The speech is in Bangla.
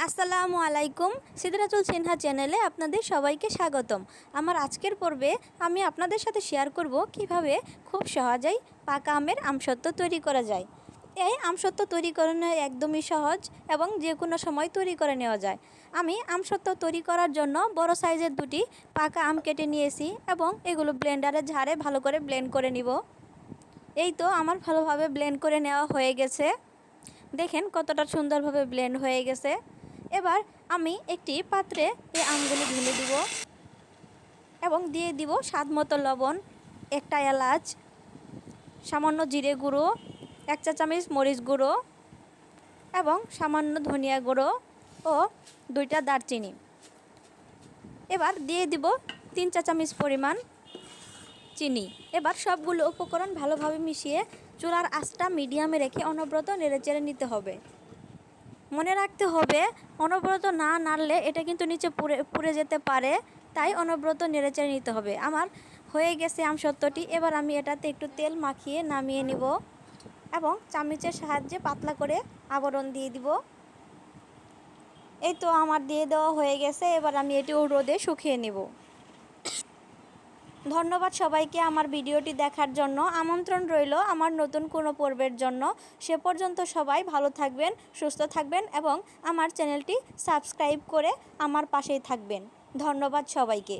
আসসালামু আলাইকুম। সিদরাতুল সিনহা চ্যানেলে আপনাদের সবাইকে স্বাগতম। আমার আজকের পর্বে আমি আপনাদের সাথে শেয়ার করব কিভাবে খুব সহজেই পাকা আমের আমসত্ত্ব তৈরি করা যায়। এই আমসত্ত্ব তৈরি করানো একদমই সহজ এবং যে কোনো সময় তৈরি করে নেওয়া যায়। আমি আমসত্ত্ব তৈরি করার জন্য বড় সাইজের দুটি পাকা আম কেটে নিয়েছি এবং এগুলো ব্লেন্ডারের ঝাড়ে ভালো করে ব্লেন্ড করে নিব। এই তো আমার ভালোভাবে ব্লেন্ড করে নেওয়া হয়ে গেছে। দেখেন কতটা সুন্দরভাবে ব্লেন্ড হয়ে গেছে। এবার আমি একটি পাত্রে এই আমগুলো ঢেলে দিব এবং দিয়ে দিব স্বাদমতো লবণ, একটা এলাচ, সামান্য জিরে গুঁড়ো, 1 চা চামচ মরিচ গুঁড়ো এবং সামান্য ধনিয়া গুঁড়ো ও 2টা দারচিনি। এবার দিয়ে দিব 3 চা চামচ পরিমাণ চিনি। এবার সবগুলো উপকরণ ভালোভাবে মিশিয়ে চুলার আঁচটা মিডিয়ামে রেখে অনবরত নেড়েচেড়ে নিতে হবে। মনে রাখতে হবে অনবরত না নাড়লে এটা কিন্তু নিচে পুড়ে যেতে পারে, তাই অনবরত নেড়েচেড়ে নিতে হবে। আমার হয়ে গেছে আমসত্ত্বটি। এবার আমি এটাতে একটু তেল মাখিয়ে নামিয়ে নিব এবং চামচের সাহায্যে পাতলা করে আবরণ দিয়ে দিব। এই তো আমার দিয়ে দেওয়া হয়ে গেছে। এবার আমি এটি রোদে শুকিয়ে নেব। ধন্যবাদ সবাইকে আমার ভিডিওটি দেখার জন্য। আমন্ত্রণ রইল আমার নতুন কোনো পর্বের জন্য। সে পর্যন্ত সবাই ভালো থাকবেন, সুস্থ থাকবেন এবং আমার চ্যানেলটি সাবস্ক্রাইব করে আমার পাশেই থাকবেন। ধন্যবাদ সবাইকে।